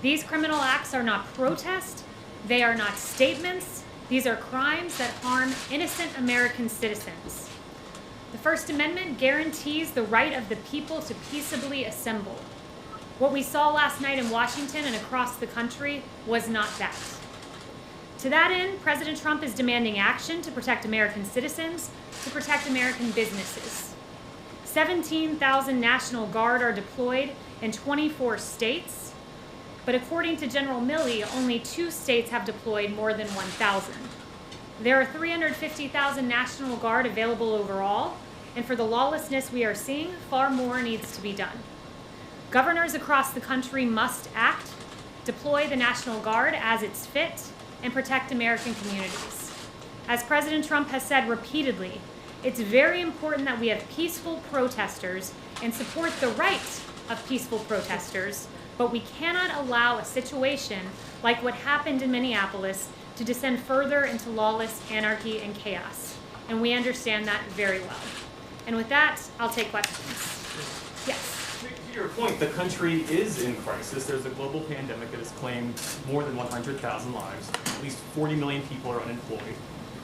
These criminal acts are not protest, they are not statements, these are crimes that harm innocent American citizens. The First Amendment guarantees the right of the people to peaceably assemble. What we saw last night in Washington and across the country was not that. To that end, President Trump is demanding action to protect American citizens, to protect American businesses. 17,000 National Guard are deployed in 24 states, but according to General Milley, only 2 states have deployed more than 1,000. There are 350,000 National Guard available overall, and for the lawlessness we are seeing, far more needs to be done. Governors across the country must act, deploy the National Guard as it's fit, and protect American communities. As President Trump has said repeatedly, it's very important that we have peaceful protesters and support the right of peaceful protesters, but we cannot allow a situation like what happened in Minneapolis to descend further into lawless anarchy and chaos. And we understand that very well. And with that, I'll take questions. Yes. To your point, the country is in crisis. There's a global pandemic that has claimed more than 100,000 lives. At least 40 million people are unemployed.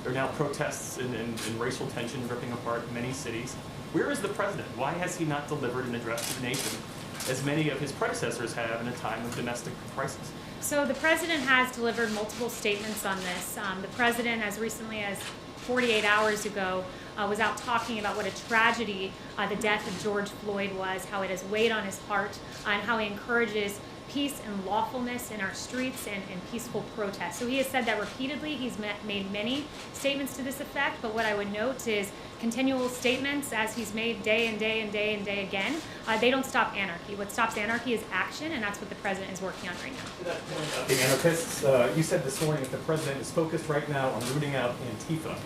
There are now protests and racial tension ripping apart many cities. Where is the president? Why has he not delivered an address to the nation, as many of his predecessors have in a time of domestic crisis? So the president has delivered multiple statements on this. The president, as recently as 48 hours ago, was out talking about what a tragedy the death of George Floyd was, how it has weighed on his heart, and how he encourages peace and lawfulness in our streets and peaceful protests. So he has said that repeatedly. He's made many statements to this effect, but what I would note is continual statements, as he's made day and day and day and day again, they don't stop anarchy. What stops anarchy is action, and that's what the president is working on right now. To that point, the anarchists, you said this morning that the president is focused right now on rooting out Antifa.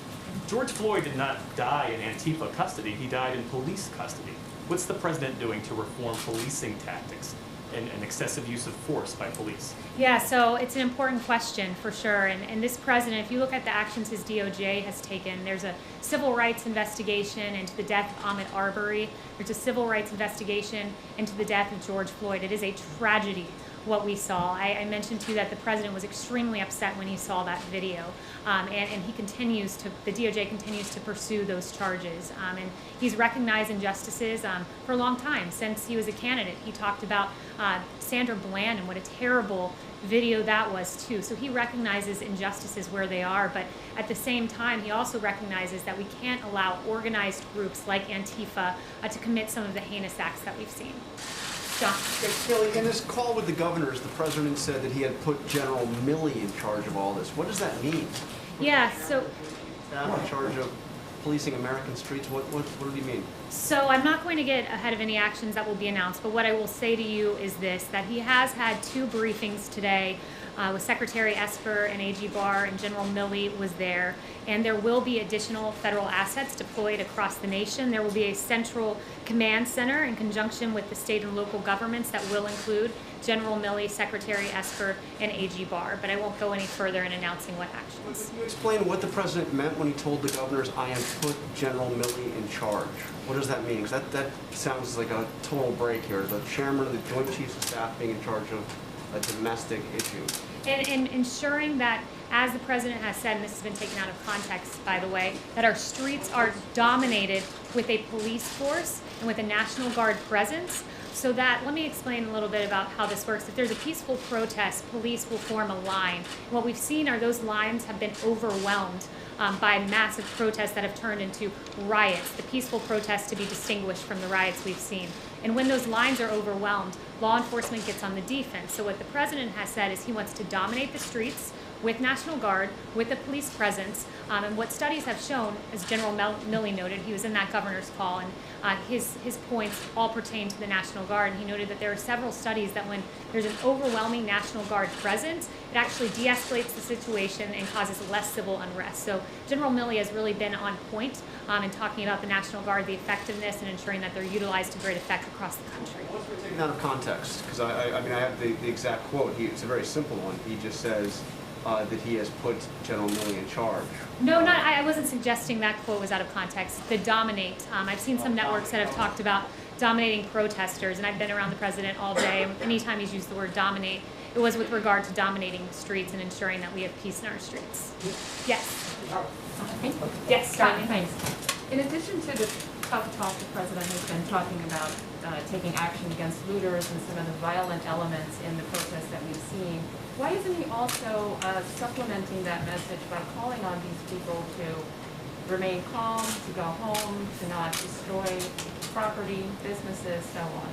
George Floyd did not die in Antifa custody, he died in police custody. What's the president doing to reform policing tactics and excessive use of force by police? Yeah, so it's an important question for sure. And this president, if you look at the actions his DOJ has taken, there's a civil rights investigation into the death of Ahmaud Arbery. There's a civil rights investigation into the death of George Floyd. It is a tragedy what we saw. I mentioned to you that the president was extremely upset when he saw that video. And he continues to, the DOJ continues to pursue those charges. And he's recognized injustices for a long time, since he was a candidate. He talked about Sandra Bland and what a terrible video that was too. So he recognizes injustices where they are, but at the same time, he also recognizes that we can't allow organized groups like Antifa to commit some of the heinous acts that we've seen. John. Kayleigh, in this call with the governors, the president said that he had put General Milley in charge of all this. What does that mean? Yeah, so In charge of policing American streets, what did he mean? So I'm not going to get ahead of any actions that will be announced, but what I will say to you is this, that he has had 2 briefings today with Secretary Esper and AG Barr, and General Milley was there, and there will be additional federal assets deployed across the nation. There will be a central command center in conjunction with the state and local governments that will include General Milley, Secretary Esper, and AG Barr, but I won't go any further in announcing what actions. Can you explain what the president meant when he told the governors, I have put General Milley in charge? What does that mean? Because that sounds like a total break here. The chairman of the Joint Chiefs of Staff being in charge of a domestic issue. And ensuring that, as the president has said, and this has been taken out of context, by the way, that our streets are dominated with a police force and with a National Guard presence. So that, let me explain a little bit about how this works. If there's a peaceful protest, police will form a line. And what we've seen are those lines have been overwhelmed by massive protests that have turned into riots, the peaceful protests to be distinguished from the riots we've seen. And when those lines are overwhelmed, law enforcement gets on the defense. So what the president has said is he wants to dominate the streets with National Guard, with a police presence, and what studies have shown, as General Milley noted, he was in that governor's call, and his points all pertain to the National Guard, and he noted that there are several studies that when there's an overwhelming National Guard presence, it actually de-escalates the situation and causes less civil unrest. So General Milley has really been on point in talking about the National Guard, the effectiveness, and ensuring that they're utilized to great effect across the country. What's been taken out of context? Because I mean, I have the exact quote. It's a very simple one. He just says that he has put General Milley in charge. No, I wasn't suggesting that quote was out of context. The dominate. I've seen some networks that have talked about dominating protesters, and I've been around the president all day, and anytime he's used the word dominate, it was with regard to dominating the streets and ensuring that we have peace in our streets. Yes. Yes, Scotty, thanks. In addition to the tough talk the president has been talking about taking action against looters and some of the violent elements in the protests that we've seen, why isn't he also supplementing that message by calling on these people to remain calm, to go home, to not destroy property, businesses, so on?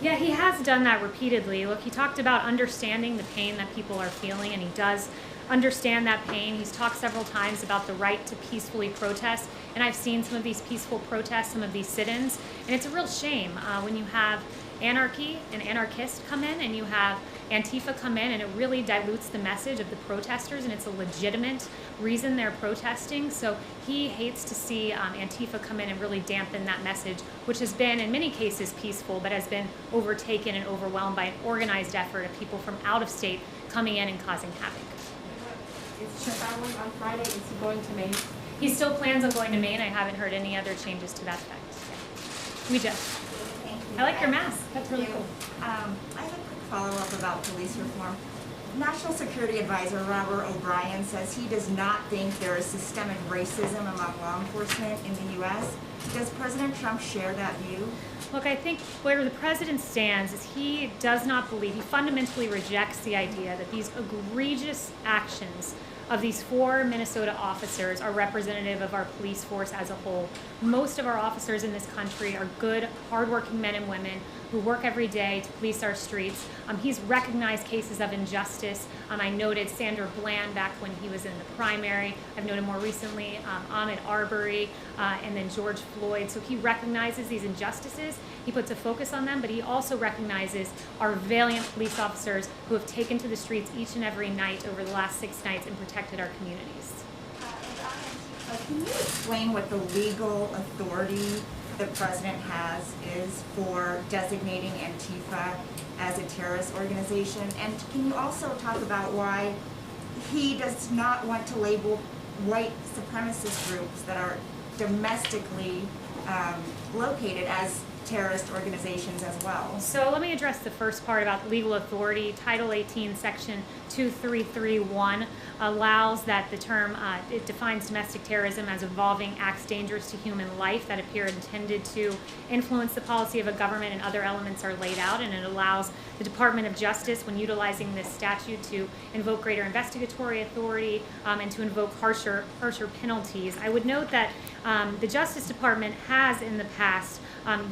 Yeah, he has done that repeatedly. Look, he talked about understanding the pain that people are feeling, and he does understand that pain. He's talked several times about the right to peacefully protest, and I've seen some of these peaceful protests, some of these sit-ins, and it's a real shame when you have anarchy and anarchists come in and you have Antifa come in, and it really dilutes the message of the protesters, and it's a legitimate reason they're protesting. So he hates to see Antifa come in and really dampen that message, which has been in many cases peaceful, but has been overtaken and overwhelmed by an organized effort of people from out of state coming in and causing havoc. Is traveling on Friday? Is he going to Maine? He still plans on going to Maine. I haven't heard any other changes to that effect. We just. Thank you. I like your mask. That's really Thank cool. you. I have a quick follow-up about police reform. National Security Advisor Robert O'Brien says he does not think there is systemic racism among law enforcement in the U.S. Does President Trump share that view? Look, I think where the president stands is he does not believe, he fundamentally rejects the idea that these egregious actions of these 4 Minnesota officers are representative of our police force as a whole. Most of our officers in this country are good, hardworking men and women who work every day to police our streets. He's recognized cases of injustice. I noted Sandra Bland back when he was in the primary. I've noted more recently Ahmaud Arbery and then George Floyd. So he recognizes these injustices. He puts a focus on them, but he also recognizes our valiant police officers who have taken to the streets each and every night over the last 6 nights and protected our communities. Can you explain what the legal authority the president has is for designating Antifa as a terrorist organization? And can you also talk about why he does not want to label white supremacist groups that are domestically located as terrorist organizations as well? So let me address the first part about legal authority. Title 18, Section 2331 allows that the term, it defines domestic terrorism as involving acts dangerous to human life that appear intended to influence the policy of a government, and other elements are laid out, and it allows the Department of Justice, when utilizing this statute, to invoke greater investigatory authority and to invoke harsher penalties. I would note that the Justice Department has in the past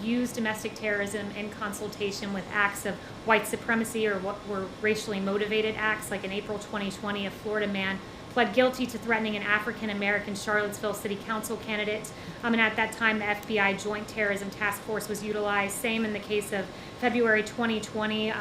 used domestic terrorism in consultation with acts of white supremacy or what were racially motivated acts. Like in April 2020, a Florida man pled guilty to threatening an African-American Charlottesville City Council candidate. And at that time, the FBI Joint Terrorism Task Force was utilized. Same in the case of February 2020,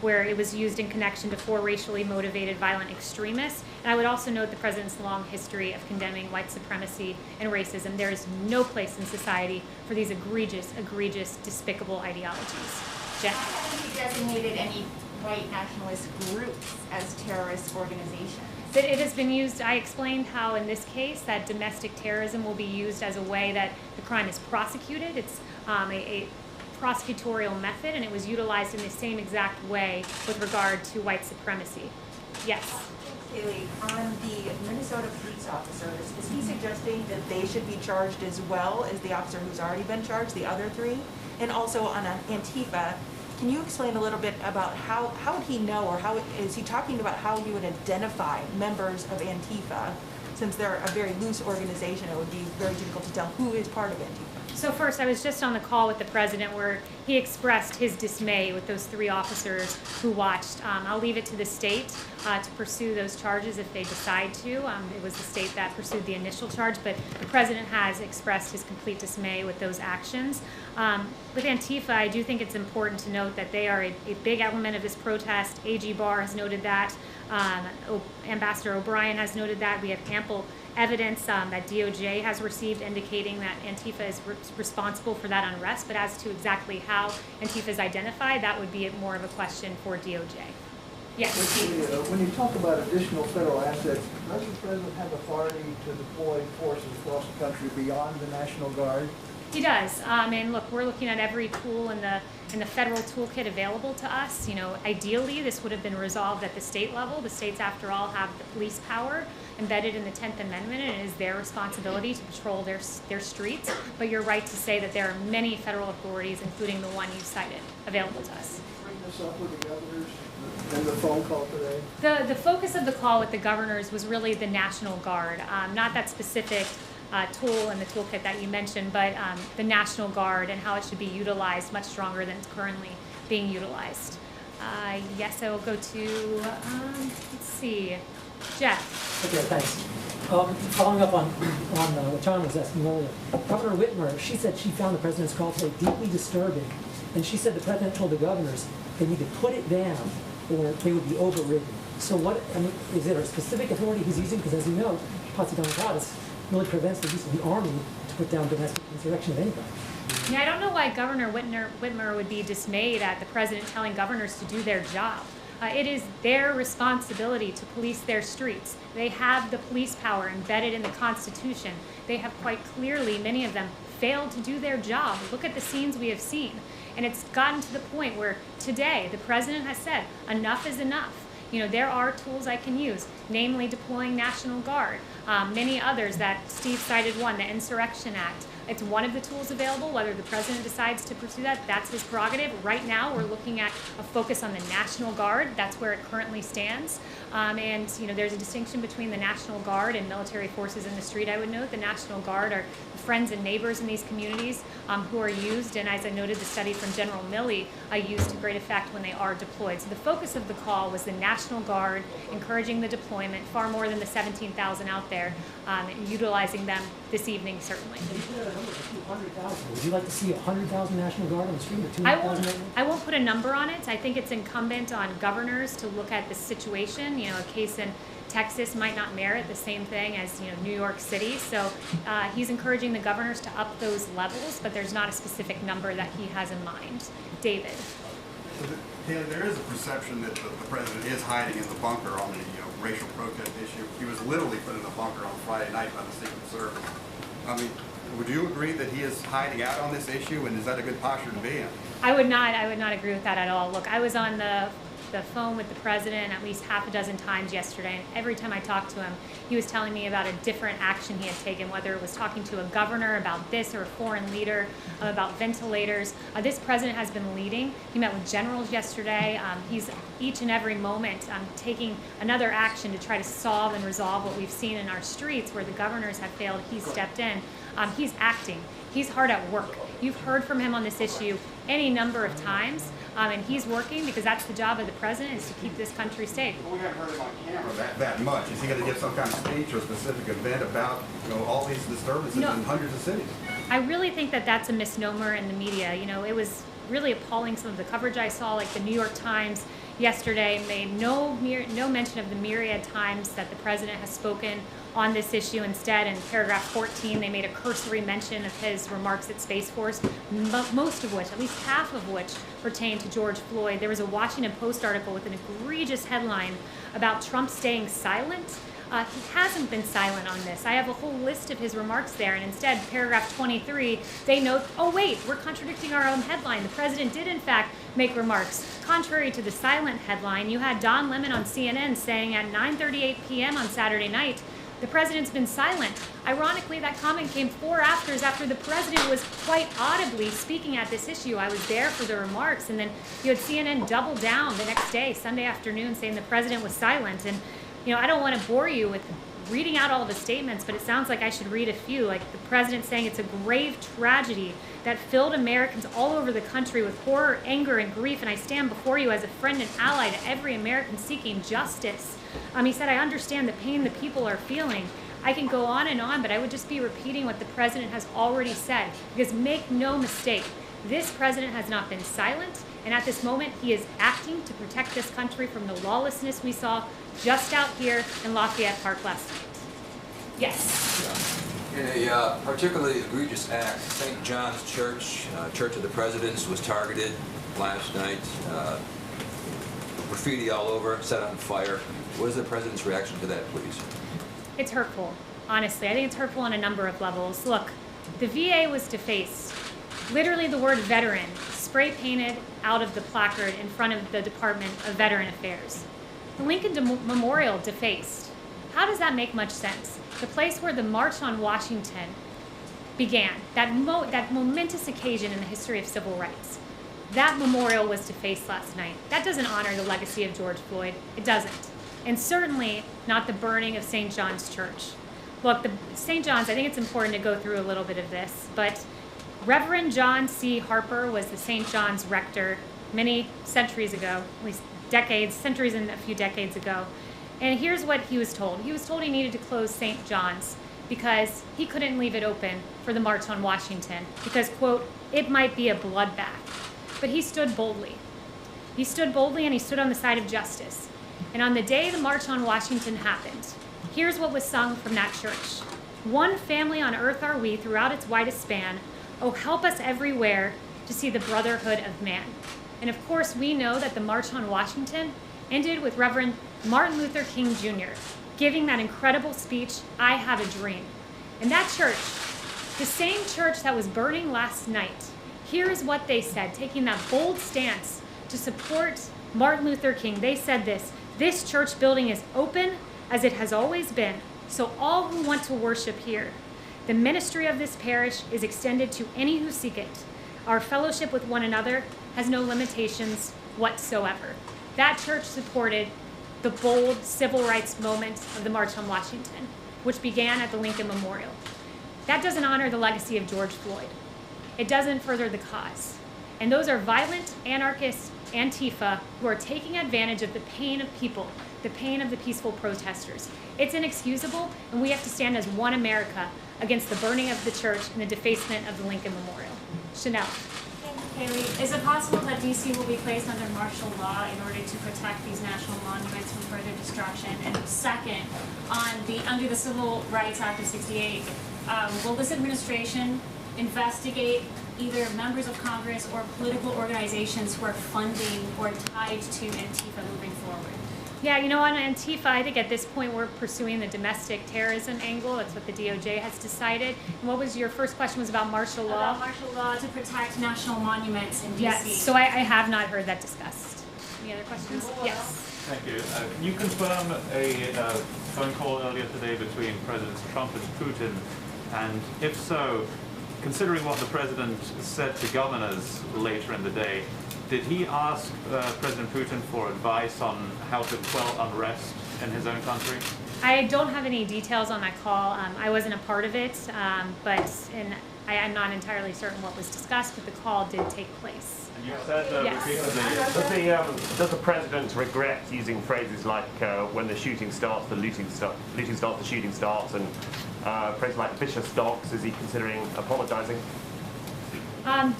where it was used in connection to 4 racially motivated violent extremists. And I would also note the president's long history of condemning white supremacy and racism. There is no place in society for these egregious, despicable ideologies. Jen? Have you designated any white nationalist groups as terrorist organizations? That it has been used, I explained how in this case that domestic terrorism will be used as a way that the crime is prosecuted. It's a prosecutorial method, and it was utilized in the same exact way with regard to white supremacy. Yes? Kayleigh, on the Minnesota police officers, is he suggesting that they should be charged as well as the officer who's already been charged, the other 3? And also on Antifa, can you explain a little bit about how would he know, or how is he talking about how he would identify members of Antifa? Since they're a very loose organization, it would be very difficult to tell who is part of Antifa. So first, I was just on the call with the president where he expressed his dismay with those 3 officers who watched. I'll leave it to the state to pursue those charges if they decide to. It was the state that pursued the initial charge, but the president has expressed his complete dismay with those actions. With Antifa, I do think it's important to note that they are a big element of this protest. AG Barr has noted that. Ambassador O'Brien has noted that. We have ample evidence that DOJ has received indicating that Antifa is responsible for that unrest, but as to exactly how Antifa is identified, that would be more of a question for DOJ. Yes. When you talk about additional federal assets, does the president have authority to deploy forces across the country beyond the National Guard? He does, and look, we're looking at every tool in the federal toolkit available to us. You know, ideally, this would have been resolved at the state level. The states, after all, have the police power embedded in the 10th Amendment, and it is their responsibility to patrol their streets. But you're right to say that there are many federal authorities, including the one you cited, available to us. Bring this up with the governors and the phone call today? The focus of the call with the governors was really the National Guard, not that specific tool in the toolkit that you mentioned, but the National Guard and how it should be utilized much stronger than it's currently being utilized. Yes, I will go to, let's see, Jeff. Okay, thanks. Following up on what John was asking earlier, Governor Whitmer, she said she found the president's call today deeply disturbing, and she said the president told the governors they need to put it down or they would be overridden. So what, I mean, is there a specific authority he's using? Because as you know, Posse Comitatus really prevents the use of the army to put down domestic insurrection of any kind. Yeah, I don't know why Governor Whitmer would be dismayed at the president telling governors to do their job. It is their responsibility to police their streets. They have the police power embedded in the Constitution. They have quite clearly, many of them, failed to do their job. Look at the scenes we have seen. And it's gotten to the point where today the president has said, enough is enough. You know, there are tools I can use, namely deploying National Guard, many others that Steve cited one, the Insurrection Act. It's one of the tools available. Whether the president decides to pursue that, that's his prerogative. Right now, we're looking at a focus on the National Guard. That's where it currently stands. And you know, there's a distinction between the National Guard and military forces in the street. I would note the National Guard are friends and neighbors in these communities who are used, and as I noted, the study from General Milley used to great effect when they are deployed. So the focus of the call was the National Guard, encouraging the deployment, far more than the 17,000 out there, and utilizing them this evening, certainly. Would you like to see 100,000 National Guard on the street or 200,000? I won't put a number on it. I think it's incumbent on governors to look at the situation. You know, a case in Texas might not merit the same thing as, you know, New York City. So he's encouraging the governors to up those levels, but there's not a specific number that he has in mind. David. Kayleigh, there is a perception that the president is hiding in the bunker on the racial protest issue. He was literally put in a bunker on Friday night by the Secret Service. I mean, would you agree that he is hiding out on this issue, and is that a good posture to be in? I would not agree with that at all. Look, I was on the phone with the president at least half a dozen times yesterday, and every time I talked to him, he was telling me about a different action he had taken, whether it was talking to a governor about this or a foreign leader about ventilators. This president has been leading. He met with generals yesterday. He's each and every moment taking another action to try to solve and resolve what we've seen in our streets where the governors have failed. He's stepped in. He's acting. He's hard at work. You've heard from him on this issue any number of times, and he's working because that's the job of the president, is to keep this country safe. Well, we haven't heard him on camera that much. Is he going to give some kind of speech or a specific event about, you know, all these disturbances in hundreds of cities? I really think that that's a misnomer in the media. You know, it was really appalling, some of the coverage I saw, like the New York Times yesterday made no mention of the myriad times that the president has spoken on this issue. Instead, in paragraph 14, they made a cursory mention of his remarks at Space Force, most of which, at least half of which, pertain to George Floyd. There was a Washington Post article with an egregious headline about Trump staying silent. He hasn't been silent on this. I have a whole list of his remarks there, and instead, paragraph 23, they note, oh wait, we're contradicting our own headline. The president did in fact make remarks. Contrary to the silent headline, you had Don Lemon on CNN saying at 9:38 p.m. on Saturday night, the president's been silent. Ironically, that comment came 4 hours after the president was quite audibly speaking at this issue. I was there for the remarks, and then you had CNN double down the next day, Sunday afternoon, saying the president was silent. And you know, I don't want to bore you with reading out all of the statements, but it sounds like I should read a few, like the president saying it's a grave tragedy that filled Americans all over the country with horror, anger, and grief, and I stand before you as a friend and ally to every American seeking justice. He said, I understand the pain the people are feeling. I can go on, but I would just be repeating what the president has already said, because make no mistake, this president has not been silent, and at this moment, he is acting to protect this country from the lawlessness we saw just out here in Lafayette Park last night. Yes? In a particularly egregious act, St. John's Church, Church of the Presidents, was targeted last night. Graffiti all over, set on fire. What is the president's reaction to that, please? It's hurtful, honestly. I think it's hurtful on a number of levels. Look, The VA was defaced. Literally the word veteran spray painted out of the placard in front of the Department of Veteran Affairs. The Lincoln Memorial defaced. How does that make much sense? The place where the March on Washington began, that momentous occasion in the history of civil rights. That memorial was defaced last night. That doesn't honor the legacy of George Floyd. It doesn't. And certainly not the burning of St. John's Church. Look, St. John's, I think it's important to go through a little bit of this, but Reverend John C. Harper was the St. John's rector many centuries ago, at least decades, centuries and a few decades ago. And here's what he was told. He was told he needed to close St. John's because he couldn't leave it open for the March on Washington because, quote, it might be a bloodbath. But he stood boldly. He stood boldly and he stood on the side of justice. And on the day the March on Washington happened, here's what was sung from that church. One family on earth are we throughout its widest span. Oh, help us everywhere to see the brotherhood of man. And of course, we know that the March on Washington ended with Reverend Martin Luther King Jr. giving that incredible speech, I Have a Dream. And that church, the same church that was burning last night, here is what they said, taking that bold stance to support Martin Luther King. They said this church building is open as it has always been, so all who want to worship here. The ministry of this parish is extended to any who seek it. Our fellowship with one another has no limitations whatsoever. That church supported the bold civil rights moment of the March on Washington, which began at the Lincoln Memorial. That doesn't honor the legacy of George Floyd. It doesn't further the cause. And those are violent, anarchist Antifa who are taking advantage of the pain of people, the pain of the peaceful protesters. It's inexcusable, and we have to stand as one America against the burning of the church and the defacement of the Lincoln Memorial. Chanel. Thank you, Kayleigh. Is it possible that DC will be placed under martial law in order to protect these national monuments from further destruction? And second, under the Civil Rights Act of '68, will this administration investigate either members of Congress or political organizations who are funding or tied to Antifa moving forward? Yeah, you know, on Antifa, I think at this point we're pursuing the domestic terrorism angle. That's what the DOJ has decided. And what was your first question was about martial law? About martial law to protect national monuments in DC. Yes, so I have not heard that discussed. Any other questions? Yes. Thank you. Can you confirm a phone call earlier today between Presidents Trump and Putin? And if so, considering what the President said to governors later in the day, did he ask President Putin for advice on how to quell unrest in his own country? I don't have any details on that call. I wasn't a part of it, I'm not entirely certain what was discussed, but the call did take place. And you said yes. Does the President regret using phrases like when the shooting starts, the looting starts, the shooting starts, and phrases like vicious dogs? Is he considering apologizing?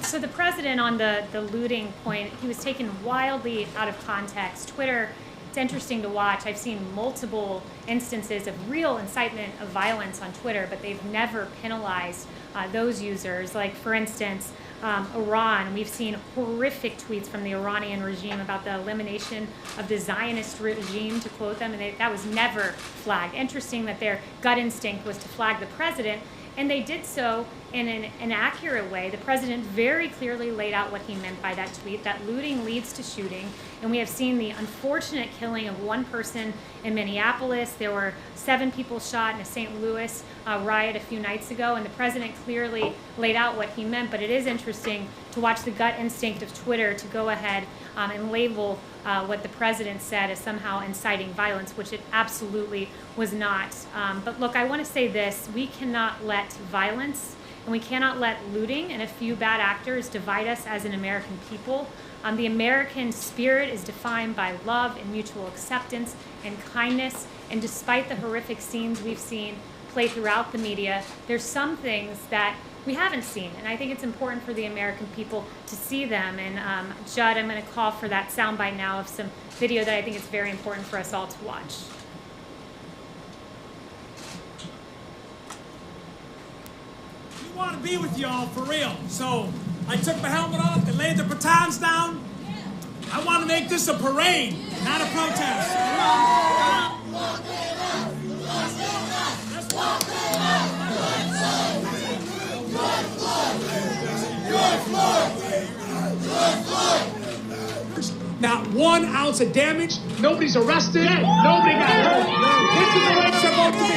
So the President, on the looting point, he was taken wildly out of context. Twitter, it's interesting to watch. I've seen multiple instances of real incitement of violence on Twitter, but they've never penalized those users. Like, for instance, Iran, we've seen horrific tweets from the Iranian regime about the elimination of the Zionist regime, to quote them, and that was never flagged. Interesting that their gut instinct was to flag the President, and they did so in an accurate way. The President very clearly laid out what he meant by that tweet, that looting leads to shooting. And we have seen the unfortunate killing of one person in Minneapolis. There were 7 people shot in a St. Louis riot a few nights ago, and the President clearly laid out what he meant. But it is interesting to watch the gut instinct of Twitter to go ahead and label what the President said as somehow inciting violence, which it absolutely was not. But look, I want to say this. We cannot let violence and we cannot let looting and a few bad actors divide us as an American people. The American spirit is defined by love and mutual acceptance and kindness. And despite the horrific scenes we've seen play throughout the media, there's some things that we haven't seen. And I think it's important for the American people to see them. And Judd, I'm going to call for that soundbite now of some video that I think is very important for us all to watch. I want to be with y'all for real. So I took my helmet off and laid the batons down. I want to make this a parade, not a protest. Let's walk it up. 1 ounce of damage. Nobody's arrested. Nobody got hurt. This is the way it's supposed to be.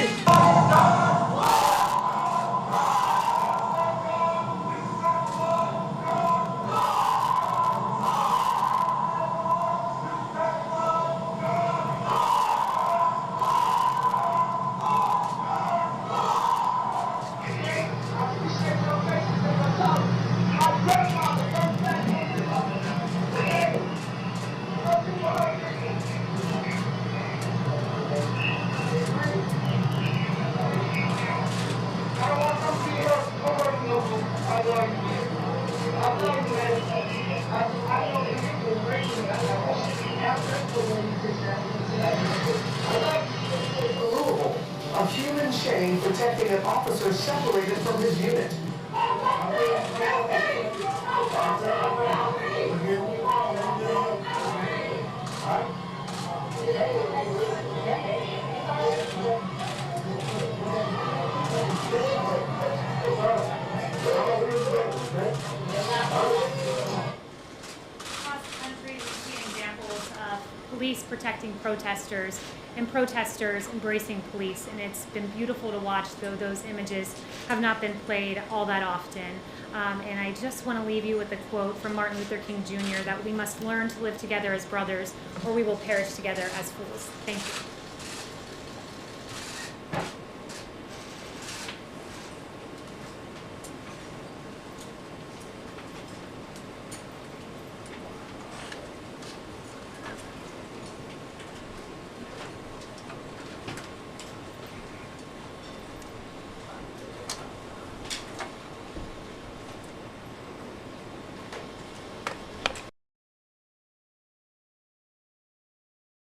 Of human shame protecting an officer separated from his unit. Police protecting protesters and protesters embracing police, and it's been beautiful to watch, though those images have not been played all that often. And I just want to leave you with a quote from Martin Luther King Jr. that we must learn to live together as brothers, or we will perish together as fools. Thank you.